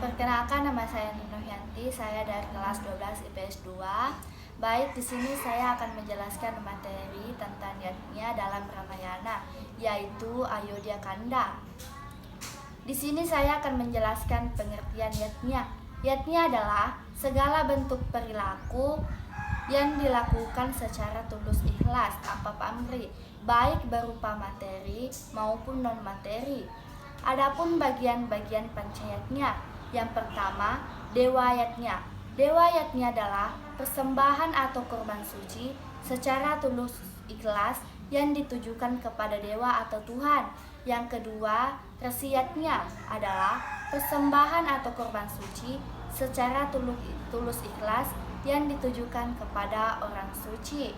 Perkenalkan, nama saya Nuryanti, saya dari kelas 12 IPS 2. Baik, di sini saya akan menjelaskan materi tentang Yatnya dalam Ramayana, yaitu Ayodhya Kanda. Di sini saya akan menjelaskan pengertian Yatnya. Yatnya adalah segala bentuk perilaku yang dilakukan secara tulus ikhlas tanpa pamrih, baik berupa materi maupun non-materi. Adapun bagian-bagian pancayatnya, yang pertama, Dewa Yatnya. Dewa Yatnya adalah persembahan atau korban suci secara tulus ikhlas yang ditujukan kepada dewa atau Tuhan. Yang kedua, Resi Yatnya adalah persembahan atau korban suci secara tulus ikhlas yang ditujukan kepada orang suci.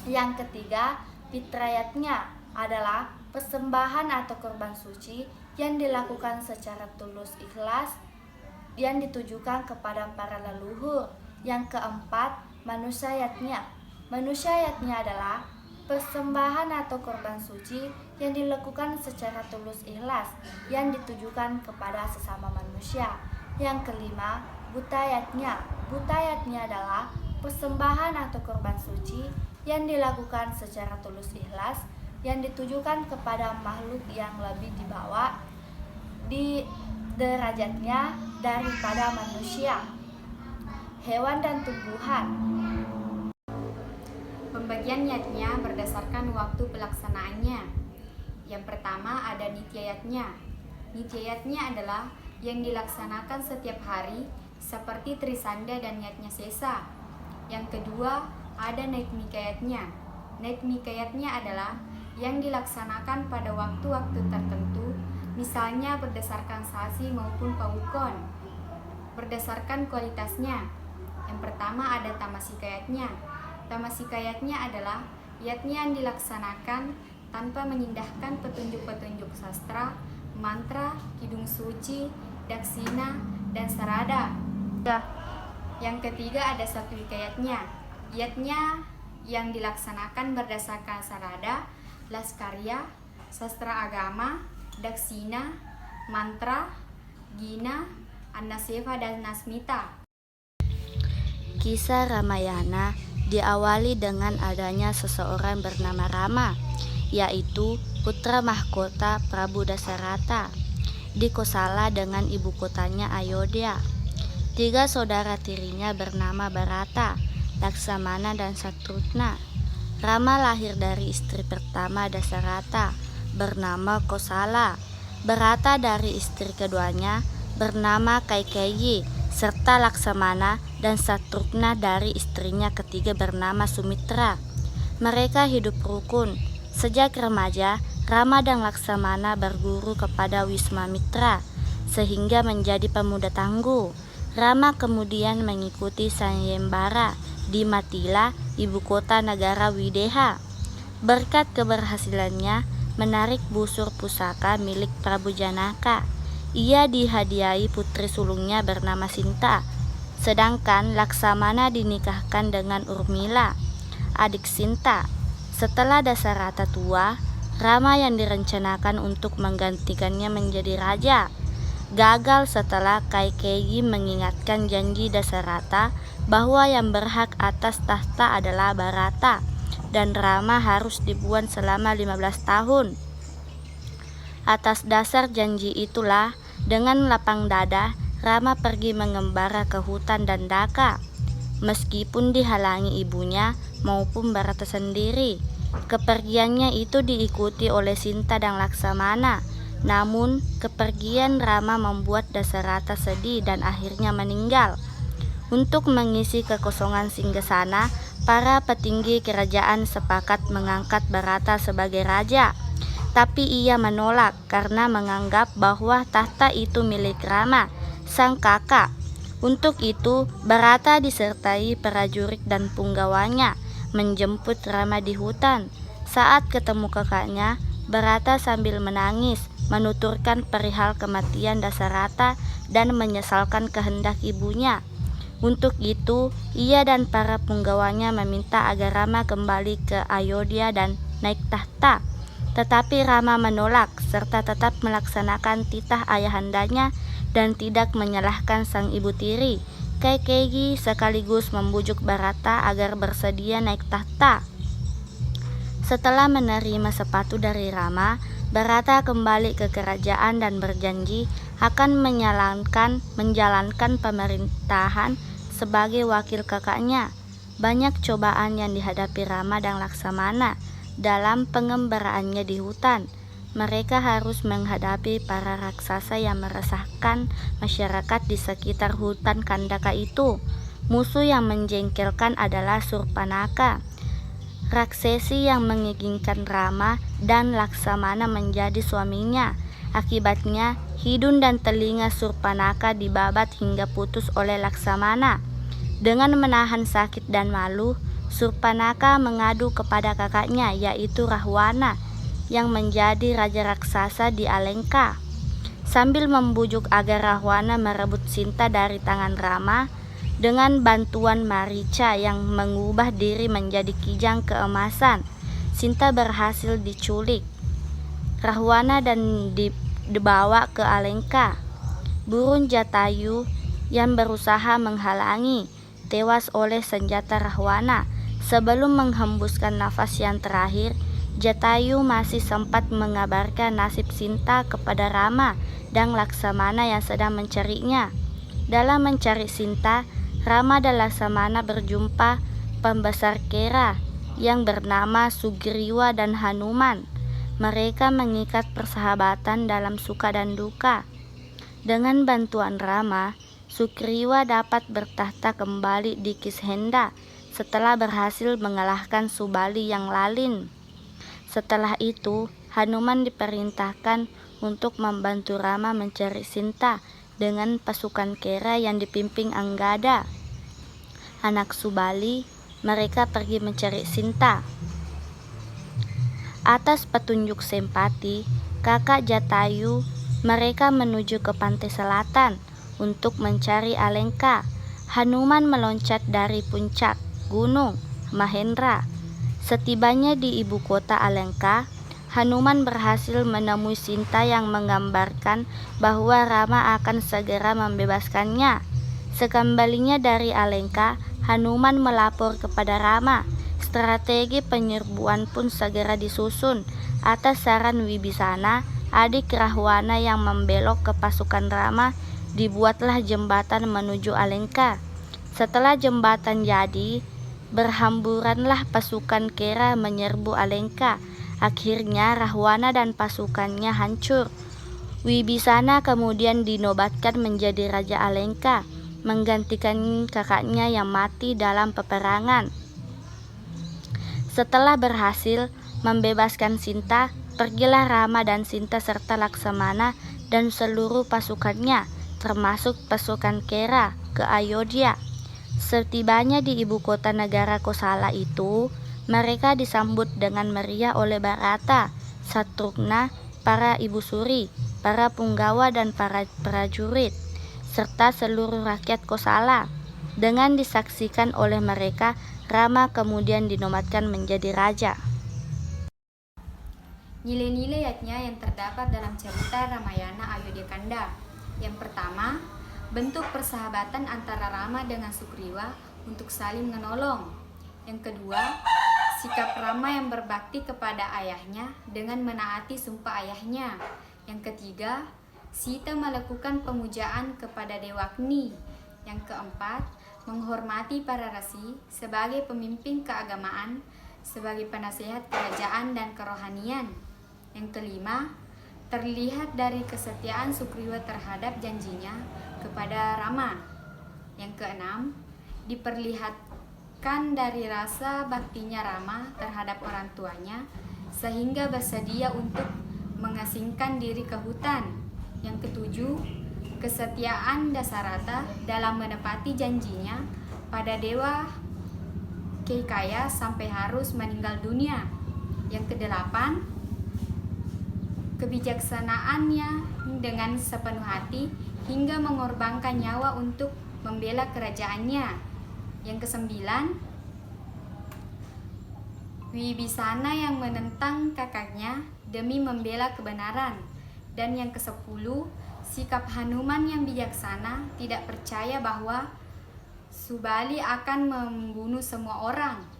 Yang ketiga, Pitra Yatnya adalah persembahan atau korban suci yang dilakukan secara tulus ikhlas yang ditujukan kepada para leluhur. Yang keempat, Manusia Yatnya. Manusia Yatnya adalah persembahan atau korban suci yang dilakukan secara tulus ikhlas yang ditujukan kepada sesama manusia. Yang kelima, Buta Yatnya. Buta Yatnya adalah persembahan atau korban suci yang dilakukan secara tulus ikhlas yang ditujukan kepada makhluk yang lebih di bawah di derajatnya daripada manusia, hewan dan tumbuhan. Pembagian yatnya berdasarkan waktu pelaksanaannya. Yang pertama ada nitya yatnya. Nitya yatnya adalah yang dilaksanakan setiap hari seperti Trisanda dan yatnya sesa. Yang kedua ada naitmika yatnya. Naitmika yatnya adalah yang dilaksanakan pada waktu-waktu tertentu, misalnya berdasarkan sasi maupun pawukon. Berdasarkan kualitasnya. Yang pertama ada tamasika yatnya. Tamasika yatnya adalah yatnya yang dilaksanakan tanpa mengindahkan petunjuk-petunjuk sastra, mantra, kidung suci, daksina, dan sarada. Yang ketiga ada satwika yatnya. Yatnya yang dilaksanakan berdasarkan sarada, laskarya, sastra agama, daksina, mantra, gina, annaseva, dan nasmita. Kisah Ramayana diawali dengan adanya seseorang bernama Rama, yaitu putra mahkota Prabu Dasarata, di Kosala dengan ibu kotanya Ayodhya. 3 saudara tirinya bernama Bharata, Laksamana, dan Satrugna. Rama lahir dari istri pertama Dasarata bernama Kosala, Bharata dari istri keduanya bernama Kaikeyi, serta Laksamana dan Satrugna dari istrinya ketiga bernama Sumitra. Mereka hidup rukun. Sejak remaja, Rama dan Laksamana berguru kepada Wiswamitra sehingga menjadi pemuda tangguh. Rama kemudian mengikuti Sayembara di Matila, ibu kota negara Wideha. Berkat keberhasilannya menarik busur pusaka milik Prabu Janaka, ia dihadiahi putri sulungnya bernama Sinta. Sedangkan Laksamana dinikahkan dengan Urmila, adik Sinta. Setelah Dasarata tua, Rama yang direncanakan untuk menggantikannya menjadi raja gagal setelah Kaikeyi mengingatkan janji Dasarata bahwa yang berhak atas tahta adalah Bharata dan Rama harus dibuang selama 15 tahun. Atas dasar janji itulah, dengan lapang dada, Rama pergi mengembara ke hutan Dandaka. Meskipun dihalangi ibunya maupun Bharata sendiri, kepergiannya itu diikuti oleh Sinta dan Laksamana. Namun, kepergian Rama membuat Dasarata sedih dan akhirnya meninggal. Untuk mengisi kekosongan singgasana, para petinggi kerajaan sepakat mengangkat Bharata sebagai raja. Tapi ia menolak karena menganggap bahwa tahta itu milik Rama, sang kakak. Untuk itu, Bharata disertai prajurit dan punggawanya menjemput Rama di hutan. Saat ketemu kakaknya, Bharata sambil menangis menuturkan perihal kematian Dasarata dan menyesalkan kehendak ibunya. Untuk itu, ia dan para punggawanya meminta agar Rama kembali ke Ayodhya dan naik tahta. Tetapi Rama menolak serta tetap melaksanakan titah ayahandanya dan tidak menyalahkan sang ibu tiri. Kaikeyi sekaligus membujuk Bharata agar bersedia naik tahta. Setelah menerima sepatu dari Rama, Bharata kembali ke kerajaan dan berjanji akan menjalankan pemerintahan sebagai wakil kakaknya. Banyak cobaan yang dihadapi Rama dan Laksamana dalam pengembaraannya di hutan. Mereka harus menghadapi para raksasa yang meresahkan masyarakat di sekitar hutan Kandaka itu. Musuh yang menjengkelkan adalah Surpanaka, raksesi yang menginginkan Rama dan Laksamana menjadi suaminya. Akibatnya, hidung dan telinga Surpanaka dibabat hingga putus oleh Laksamana. Dengan menahan sakit dan malu, Surpanaka mengadu kepada kakaknya, yaitu Rahwana, yang menjadi raja raksasa di Alengka. Sambil membujuk agar Rahwana merebut Sinta dari tangan Rama, dengan bantuan Marica yang mengubah diri menjadi kijang keemasan, Sinta berhasil diculik Rahwana dan dibawa ke Alengka. Burung Jatayu yang berusaha menghalangi tewas oleh senjata Rahwana. Sebelum menghembuskan nafas yang terakhir, Jatayu masih sempat mengabarkan nasib Sinta kepada Rama dan Laksamana yang sedang mencarinya. Dalam mencari Sinta, Rama dan Laksamana berjumpa pembesar Kera yang bernama Sugriwa dan Hanuman. Mereka mengikat persahabatan dalam suka dan duka. Dengan bantuan Rama, Sugriwa dapat bertahta kembali di Kishenda setelah berhasil mengalahkan Subali yang lalin. Setelah itu, Hanuman diperintahkan untuk membantu Rama mencari Sinta dengan pasukan Kera yang dipimpin Anggada, anak Subali. Mereka pergi mencari Sinta. Atas petunjuk Sempati, kakak Jatayu, mereka menuju ke pantai selatan untuk mencari Alengka. Hanuman meloncat dari puncak gunung Mahendra. Setibanya di ibu kota Alengka, Hanuman berhasil menemui Sinta yang menggambarkan bahwa Rama akan segera membebaskannya. Sekembalinya dari Alengka, Hanuman melapor kepada Rama. Strategi penyerbuan pun segera disusun. Atas saran Wibisana, adik Rahwana yang membelok ke pasukan Rama, dibuatlah jembatan menuju Alengka. Setelah jembatan jadi, berhamburanlah pasukan Kera menyerbu Alengka. Akhirnya Rahwana dan pasukannya hancur. Wibisana kemudian dinobatkan menjadi Raja Alengka, menggantikan kakaknya yang mati dalam peperangan. Setelah berhasil membebaskan Sinta, pergilah Rama dan Sinta serta Laksamana dan seluruh pasukannya, termasuk pasukan Kera, ke Ayodhya. Setibanya di ibu kota negara Kosala itu, mereka disambut dengan meriah oleh Bharata, Satrugna, para ibu suri, para punggawa dan para prajurit, serta seluruh rakyat Kosala. Dengan disaksikan oleh mereka, Rama kemudian dinobatkan menjadi raja. Nilai-nilai yatnya yang terdapat dalam cerita Ramayana Ayodhya-kanda. Yang pertama, bentuk persahabatan antara Rama dengan Sugriwa untuk saling menolong. Yang kedua, sikap Rama yang berbakti kepada ayahnya dengan menaati sumpah ayahnya. Yang ketiga, Sita melakukan pemujaan kepada Dewa Agni. Yang keempat, menghormati para rasi sebagai pemimpin keagamaan, sebagai penasehat kerajaan dan kerohanian. Yang kelima, terlihat dari kesetiaan Sugriwa terhadap janjinya kepada Rama. Yang keenam, diperlihatkan dari rasa baktinya Rama terhadap orang tuanya sehingga bersedia untuk mengasingkan diri ke hutan. Yang ketujuh, kesetiaan Dasarata dalam menepati janjinya pada Dewa Keikaya sampai harus meninggal dunia. Yang kedelapan, kebijaksanaannya dengan sepenuh hati hingga mengorbankan nyawa untuk membela kerajaannya. Yang kesembilan, Wibisana yang menentang kakaknya demi membela kebenaran. Dan yang ke-10, sikap Hanuman yang bijaksana tidak percaya bahwa Subali akan membunuh semua orang.